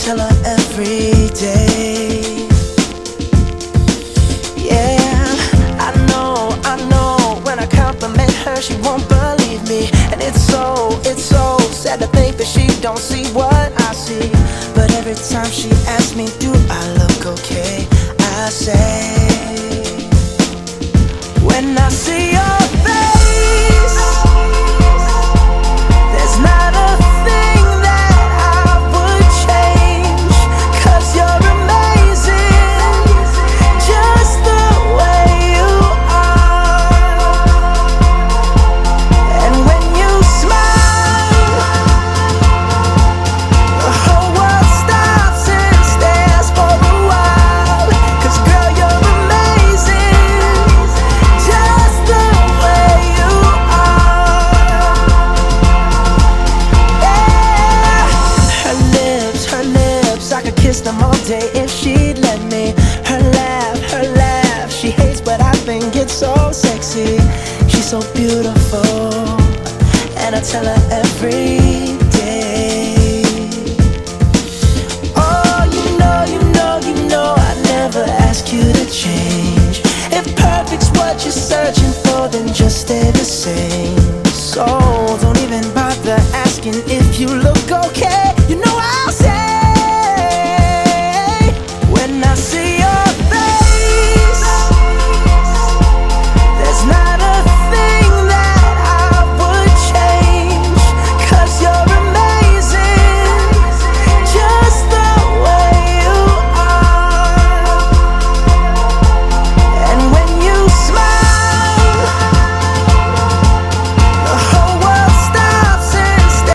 tell her every day. Yeah, I know, when I compliment her, she won't believe me. And it's so sad to think that she don't see what I see. But every time she asks me, do I look okay, I say, when I see your face, there's not a thing that I would change. 'Cause you're amazing, just the way you are. And when you smile, the whole world stops and stares for a while. 'Cause girl, you're amazing, just the way you are. Yeah. Her lips, I could kiss them all day if she'd let me. Her laugh, she hates but I think it's so sexy. She's so beautiful, and I tell her every day. Oh, you know, I never ask you to change. If perfect's what you're searching